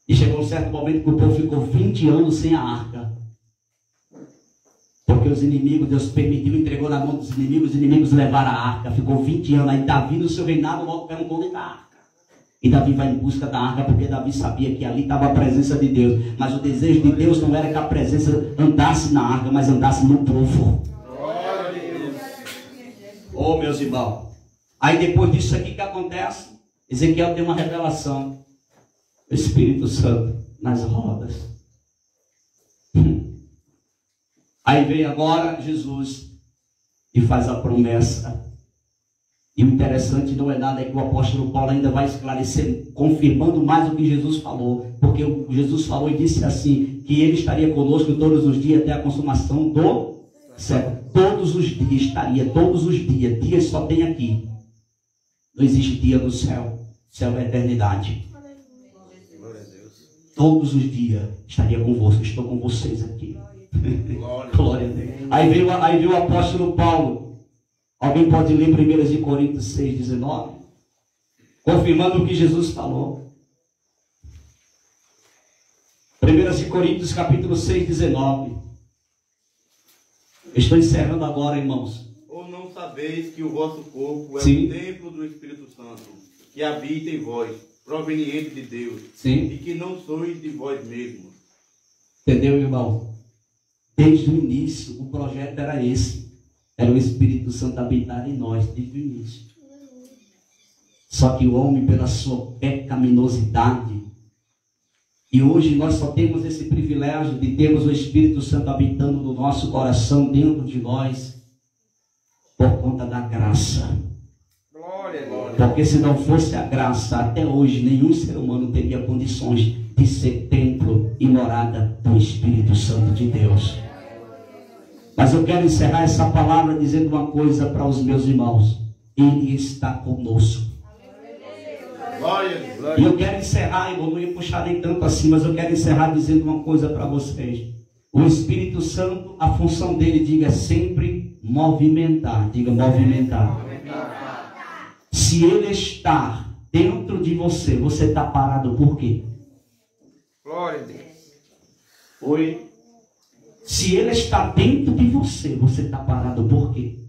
E chegou um certo momento que o povo ficou 20 anos sem a arca. Porque os inimigos, Deus permitiu, entregou na mão dos inimigos, os inimigos levaram a arca, ficou 20 anos, aí Davi no seu reinado logo perguntou onde está a arca. E Davi vai em busca da arca, porque Davi sabia que ali estava a presença de Deus. Mas o desejo de Deus não era que a presença andasse na arca, mas andasse no povo. Glória a Deus. Oh, meus irmãos, aí depois disso aqui que acontece, Ezequiel tem uma revelação. O Espírito Santo nas rodas. Aí vem agora Jesus e faz a promessa. E o interessante não é nada, é que o apóstolo Paulo ainda vai esclarecer, confirmando mais o que Jesus falou. Porque Jesus falou e disse assim, que ele estaria conosco todos os dias até a consumação do século. Todos os dias estaria, todos os dias. Dias só tem aqui. Não existe dia no céu. Céu é eternidade. Todos os dias estaria convosco. Estou com vocês aqui. Glória a Deus. Aí veio o apóstolo Paulo. Alguém pode ler 1 Coríntios 6, 19? confirmando o que Jesus falou. 1 Coríntios capítulo 6, 19. Estou encerrando agora, irmãos. Ou não sabeis que o vosso corpo é Sim. o templo do Espírito Santo, que habita em vós, proveniente de Deus, Sim. e que não sois de vós mesmos. Entendeu, irmão? Desde o início, o projeto era esse. Era o Espírito Santo habitar em nós, desde o início. Só que o homem, pela sua pecaminosidade, e hoje nós só temos esse privilégio de termos o Espírito Santo habitando no nosso coração, dentro de nós, por conta da graça. Glória, glória. Porque se não fosse a graça, até hoje nenhum ser humano teria condições de ser templo e morada do Espírito Santo de Deus. Mas eu quero encerrar essa palavra dizendo uma coisa para os meus irmãos. Ele está conosco. Glória, E glória. eu quero encerrar, irmão, não ia puxar nem tanto assim, mas eu quero encerrar dizendo uma coisa para vocês. O Espírito Santo, a função dele, diga, é sempre movimentar. Diga, movimentar. Se ele está dentro de você, você está parado por quê? Glória a Deus. Oi? Se ele está dentro de você, você está parado por quê?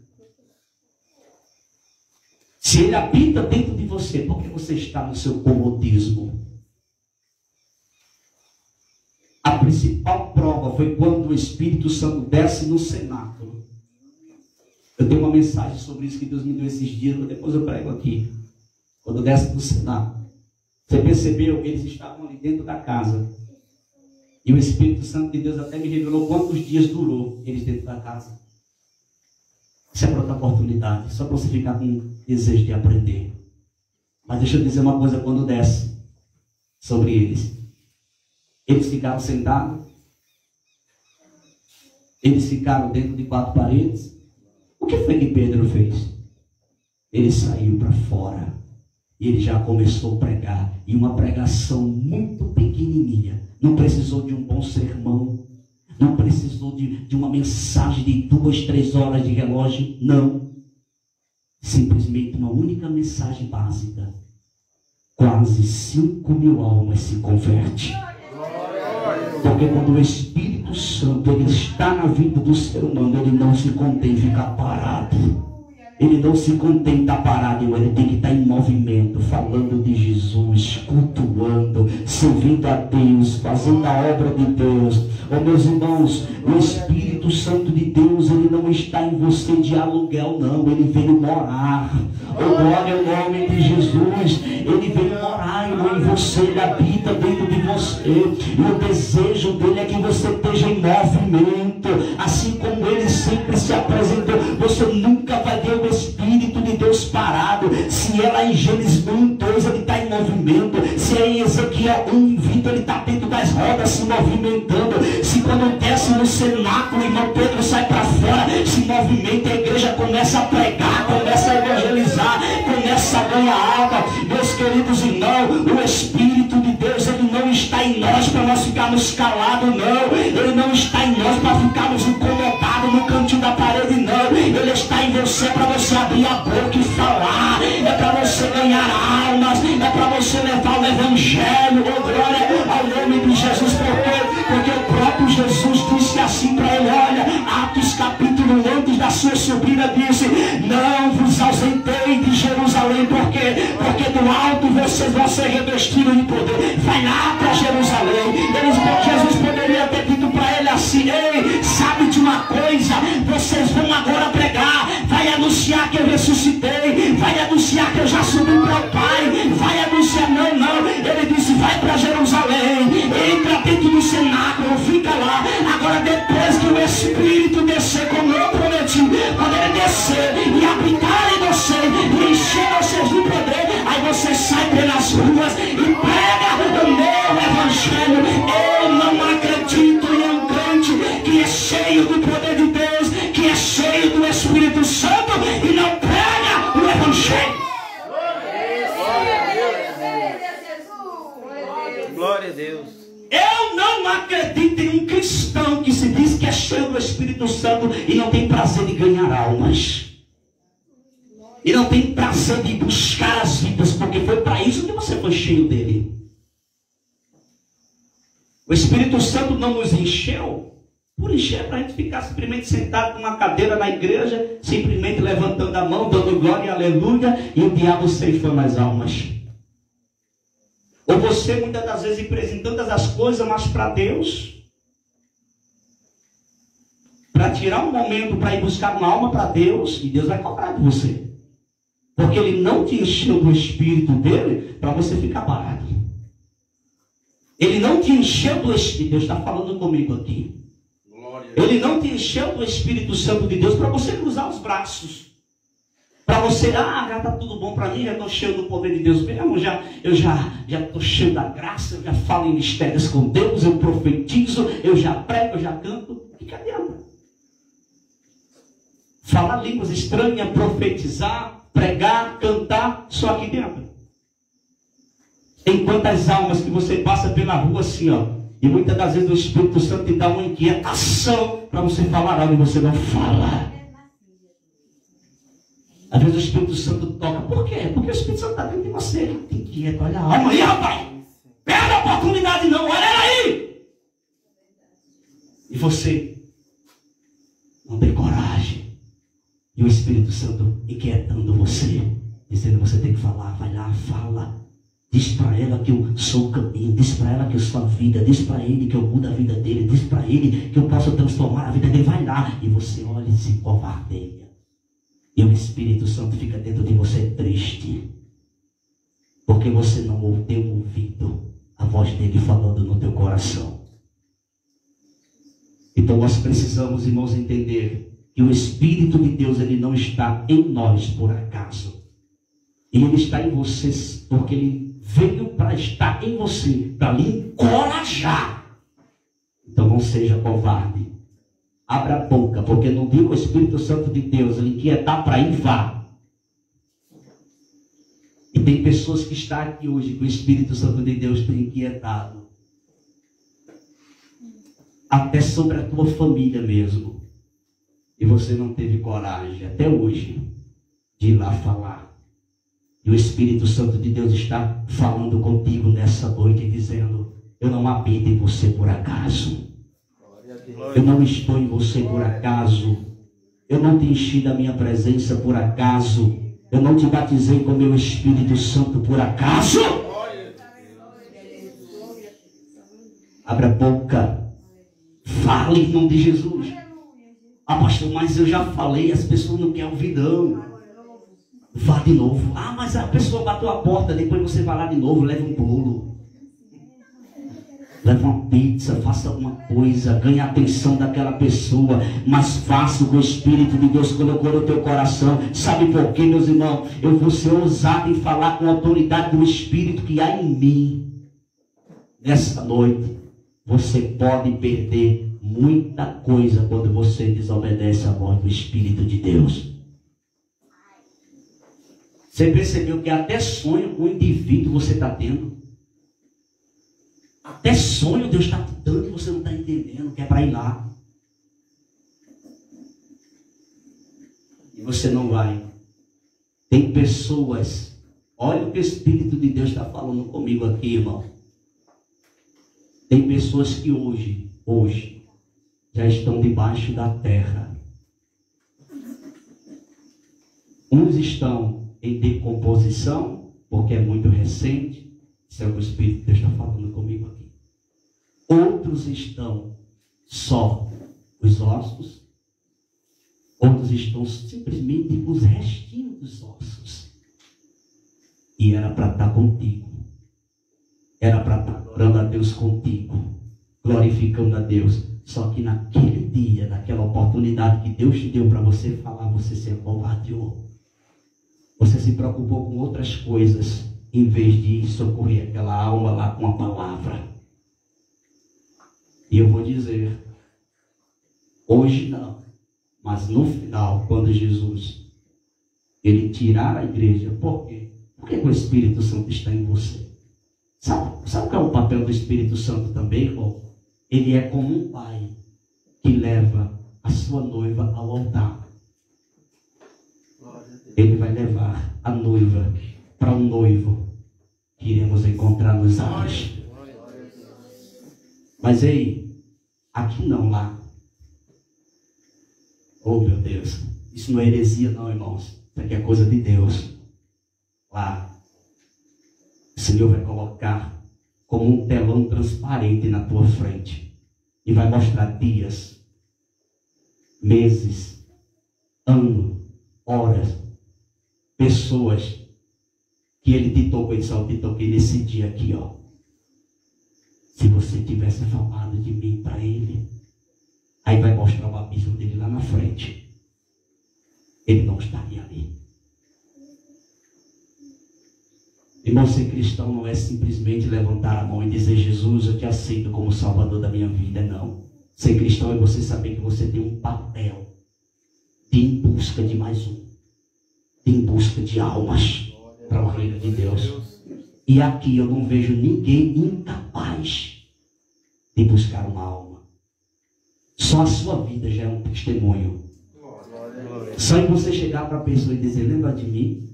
Se ele habita dentro de você, por que você está no seu comodismo? A principal prova foi quando o Espírito Santo desce no cenáculo. Eu tenho uma mensagem sobre isso que Deus me deu esses dias, depois eu prego aqui. Quando desce no cenáculo. Você percebeu? Eles estavam ali dentro da casa. E o Espírito Santo de Deus até me revelou quantos dias durou eles dentro da casa. Isso é para outra oportunidade, só para você ficar com desejo de aprender. Mas deixa eu dizer uma coisa quando desce sobre eles. Eles ficaram sentados. Eles ficaram dentro de 4 paredes. O que foi que Pedro fez? Ele saiu para fora. E ele já começou a pregar. E uma pregação muito pequenininha. Não precisou de um bom sermão. Não precisou de uma mensagem de 2, 3 horas de relógio. Não. Simplesmente uma única mensagem básica. Quase 5.000 almas se convertem. Porque quando o Espírito Santo ele está na vida do ser humano, ele não se contém em ficar parado. Ele não se contém em estar parado, ele tem que estar em movimento, falando de Jesus, cultuando, servindo a Deus, fazendo a obra de Deus. Oh, meus irmãos, o Espírito Santo de Deus, ele não está em você de aluguel, não. Ele veio morar. Oh, glória ao nome de Jesus. Ele veio morar, irmão, em você. Ele habita dentro de você. E o desejo dele é que você esteja em movimento. Assim como ele sempre se apresentou. Você nunca vai ver o Espírito de Deus parado. Se é lá em Gênesis 1:2, ele está em movimento. Se é em Ezequiel 1:20, ele está dentro das rodas se movimentando. Se quando desce no cenáculo, o irmão Pedro sai para fora, se movimenta, a igreja começa a pregar, começa a evangelizar, começa a ganhar alma. Meus queridos irmãos, o Espírito de Deus, ele não está em nós para nós ficarmos calados, não. Ele não está em nós para ficarmos incomodados no cantinho da parede, não. Ele está em você para você abrir a boca e falar. É para você ganhar almas, é para você levar o evangelho. Oh, glória ao nome de Jesus. Porque o próprio Jesus disse assim para ele, olha, Atos capítulo 1, antes da sua subida, disse, não vos ausentei de Jerusalém, porque do alto vocês vão ser revestidos de poder. Vai lá para Jerusalém. Jesus poderia ter dito para ele assim, ei, sabe de uma coisa, vocês vão agora pregar, vai anunciar que eu ressuscitei, vai anunciar que eu já subi para o Pai, vai anunciar, não, ele disse, vai para Jerusalém, entra dentro do cenáculo, fica lá. Agora depois que o Espírito descer, como eu prometi, quando ele descer e habitar em você, e encher vocês de poder, aí você sai pelas ruas e prega o meu evangelho. Eu não acredito em um crente que é cheio do poder de Deus, que é cheio do Espírito Santo e não prega o evangelho. Glória a Deus. Eu não acredito em um cristão que se diz que é cheio do Espírito Santo e não tem prazer de ganhar almas. E não tem prazer de buscar as vidas, porque foi para foi cheio dele. O Espírito Santo não nos encheu por encher para a gente ficar simplesmente sentado numa cadeira na igreja, simplesmente levantando a mão, dando glória e aleluia, e o diabo ceifando as almas. Ou você muitas das vezes empresa em tantas as coisas, mas para Deus, para tirar um momento para ir buscar uma alma para Deus, e Deus vai cobrar de você. Porque Ele não te encheu do Espírito dele para você ficar parado. Ele não te encheu do Espírito. Deus está falando comigo aqui. Glória. Ele não te encheu do Espírito Santo de Deus para você cruzar os braços. Para você, já está tudo bom para mim, já estou cheio do poder de Deus mesmo, eu já estou cheio da graça, eu já falo em mistérios com Deus, eu profetizo, eu já prego, eu já canto. E que adianta? Falar línguas estranhas, profetizar, pregar, cantar, só aqui dentro. Tem quantas almas que você passa pela rua assim, ó, e muitas das vezes o Espírito Santo te dá uma inquietação para você falar algo e você não fala. Às vezes o Espírito Santo toca. Por quê? Porque o Espírito Santo está dentro de você. Ele tem quieto, olha a alma aí, rapaz. Pega a oportunidade não, olha ela aí. E você não tem coragem. E o Espírito Santo inquietando você, dizendo: você tem que falar, vai lá, fala. Diz para ela que eu sou o caminho, diz para ela que eu sou a vida, diz para ele que eu mudo a vida dele, diz para ele que eu posso transformar a vida dele. Vai lá. E você olha e se covardeia. E o Espírito Santo fica dentro de você triste, porque você não tem ouvido a voz dele falando no teu coração. Então nós precisamos, irmãos, entender que o Espírito de Deus, ele não está em nós por acaso. E ele está em você porque ele veio para estar em você, para lhe encorajar. Então não seja covarde. Abra a boca, porque no dia que o Espírito Santo de Deus ele inquietar para ir, vá. E tem pessoas que estão aqui hoje que o Espírito Santo de Deus tem inquietado. Até sobre a tua família mesmo. E você não teve coragem, até hoje, de ir lá falar. E o Espírito Santo de Deus está falando contigo nessa noite, dizendo: eu não habito em você por acaso. Eu não estou em você por acaso. Eu não te enchi da minha presença por acaso. Eu não te batizei com meu Espírito Santo por acaso. Abra a boca. Fale em nome de Jesus. Ah, pastor, mas eu já falei, as pessoas não querem ouvir não. Vá de novo. Ah, mas a pessoa bateu a porta, depois você vai lá de novo, leva um bolo. Leva uma pizza, faça alguma coisa, ganhe a atenção daquela pessoa, mas faça o que o Espírito de Deus colocou no teu coração. Sabe por quê, meus irmãos? Eu vou ser ousado em falar com a autoridade do Espírito que há em mim. Nessa noite, você pode perder muita coisa quando você desobedece à voz do Espírito de Deus. Você percebeu que até sonho com o indivíduo você está tendo? Até sonho Deus está te dando e você não está entendendo, que é para ir lá. E você não vai. Tem pessoas, olha o que o Espírito de Deus está falando comigo aqui, irmão. Tem pessoas que hoje, já estão debaixo da terra. Uns estão em decomposição, porque é muito recente. Isso é o que o Espírito de Deus está falando comigo aqui. Outros estão só os ossos. Outros estão simplesmente com os restinhos dos ossos. E era para estar contigo. Era para estar adorando a Deus contigo. Glorificando a Deus. Só que naquele dia, naquela oportunidade que Deus te deu para você falar, você se acovardeou. Você se preocupou com outras coisas, em vez de socorrer aquela alma lá com a palavra. E eu vou dizer, hoje não, mas no final, quando Jesus, ele tirar a igreja, por quê? Porque o Espírito Santo está em você. Sabe qual é o papel do Espírito Santo também, irmão? Ele é como um pai que leva a sua noiva ao altar. Ele vai levar a noiva para um noivo que iremos encontrar nos ares. Mas ei, aqui não, lá. Oh meu Deus, isso não é heresia não, irmãos. Isso aqui é coisa de Deus. Lá, o Senhor vai colocar como um telão transparente na tua frente. E vai mostrar dias, meses, anos, horas, pessoas que Ele te tocou. Ele só te toquei nesse dia aqui, ó. Se você tivesse falado de mim para Ele, aí vai mostrar o abismo dele lá na frente. Ele não estaria ali. Irmão, ser cristão não é simplesmente levantar a mão e dizer: Jesus, eu te aceito como Salvador da minha vida. Não. Ser cristão é você saber que você tem um papel de em busca de mais um, de em busca de almas para o reino de Deus. E aqui eu não vejo ninguém incapaz de buscar uma alma. Só a sua vida já é um testemunho. Só em você chegar para a pessoa e dizer: lembra de mim?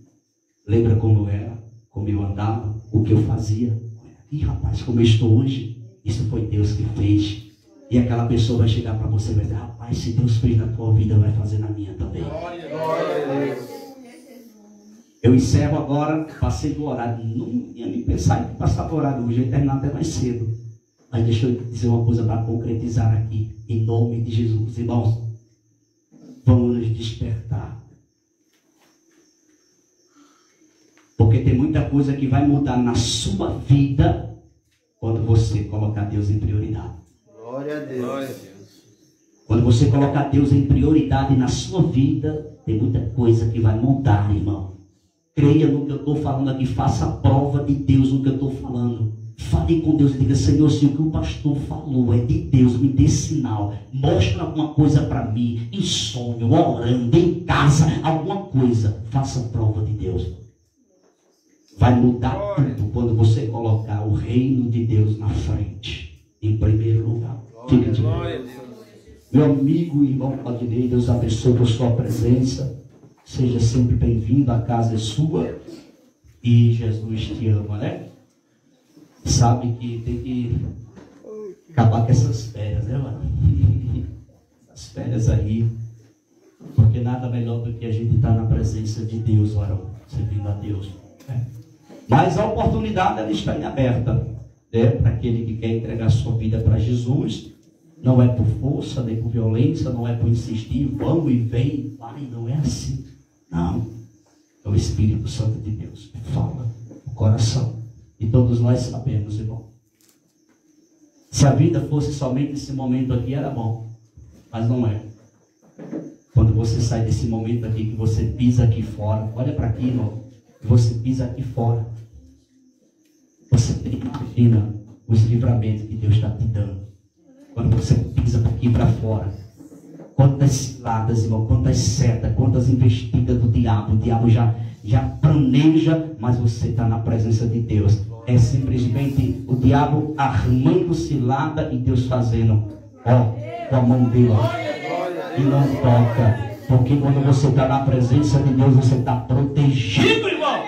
Lembra como eu era? Como eu andava? O que eu fazia? E rapaz, como eu estou hoje? Isso foi Deus que fez. E aquela pessoa vai chegar para você e vai dizer: rapaz, se Deus fez na tua vida, vai fazer na minha também. Eu encerro agora. Passei do horário. Não ia nem pensar em passar do horário hoje. Eu ia terminar até mais cedo. Mas deixa eu dizer uma coisa para concretizar aqui. Em nome de Jesus. Irmãos, vamos nos despertar. Porque tem muita coisa que vai mudar na sua vida quando você colocar Deus em prioridade. Glória a Deus. Quando você colocar Deus em prioridade na sua vida, tem muita coisa que vai mudar, irmão. Creia no que eu estou falando aqui. Faça a prova de Deus no que eu estou falando. Fale com Deus e diga: Senhor, se o que o pastor falou é de Deus, me dê sinal. Mostra alguma coisa para mim, em sonho, orando, em casa, alguma coisa. Faça a prova de Deus. Vai mudar tudo quando você colocar o reino de Deus na frente, em primeiro lugar. Fique de pé. Meu amigo e irmão Claudinei, Deus abençoe por sua presença. Seja sempre bem-vindo, a casa é sua. E Jesus te ama, né? Sabe que tem que acabar com essas férias, né, mano? As férias aí. Porque nada melhor do que a gente estar na presença de Deus, varão. Servindo a Deus. Né? Mas a oportunidade, ela está em aberta. Né? Para aquele que quer entregar sua vida para Jesus. Não é por força, nem por violência, não é por insistir, vamos e vem, vai, não é assim. Não. É o Espírito Santo de Deus que fala no coração. E todos nós sabemos, irmão. Se a vida fosse somente esse momento aqui, era bom. Mas não é. Quando você sai desse momento aqui, que você pisa aqui fora, olha para aqui, irmão. Você pisa aqui fora. Você imagina os livramentos que Deus está te dando. Quando você pisa daqui para fora. Quantas ciladas, irmão, quantas setas, quantas investidas do diabo. O diabo já planeja, mas você está na presença de Deus. É simplesmente o diabo armando cilada e Deus fazendo, ó, com a mão dele, ó, e não toca. Porque quando você está na presença de Deus, você está protegido, irmão.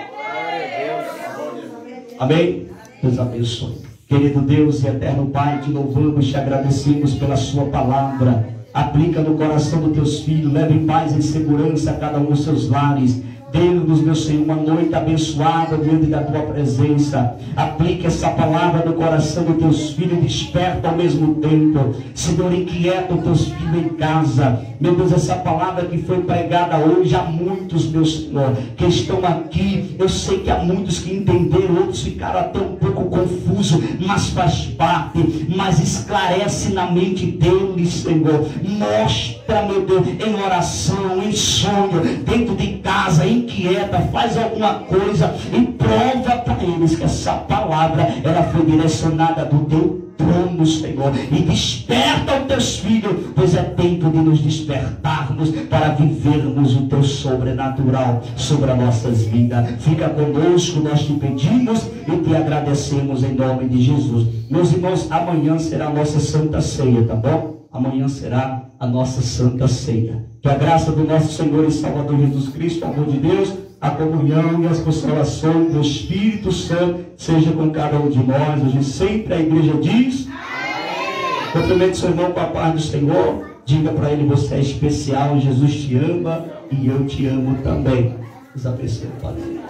Amém? Deus abençoe. Querido Deus e eterno Pai, te louvamos, te agradecemos pela sua palavra. Aplica no coração dos teus filhos, leva em paz e em segurança a cada um dos seus lares. Dê-nos, meu Senhor, uma noite abençoada diante da tua presença. Aplique essa palavra no coração dos teus filhos e desperta ao mesmo tempo. Senhor, inquieta os teus filhos em casa. Meu Deus, essa palavra que foi pregada hoje, há muitos, meu Senhor, que estão aqui. Eu sei que há muitos que entenderam, outros ficaram até um pouco confusos, mas faz parte. Mas esclarece na mente deles, Senhor. Mostra, meu Deus, em oração, em sonho, dentro de casa, inquieta, faz alguma coisa e prova para eles que essa palavra ela foi direcionada do teu trono, Senhor, e desperta os teus filhos, pois é tempo de nos despertarmos para vivermos o teu sobrenatural sobre as nossas vidas. Fica conosco, nós te pedimos e te agradecemos em nome de Jesus. Meus irmãos, amanhã será a nossa Santa Ceia, tá bom? Amanhã será a nossa Santa Ceia. Que a graça do nosso Senhor e Salvador Jesus Cristo, o amor de Deus, a comunhão e as consolações do Espírito Santo seja com cada um de nós. Hoje sempre a igreja diz: cumprimente seu irmão com a paz do Senhor. Diga para ele: você é especial, Jesus te ama e eu te amo também. Deus abençoe, Padre.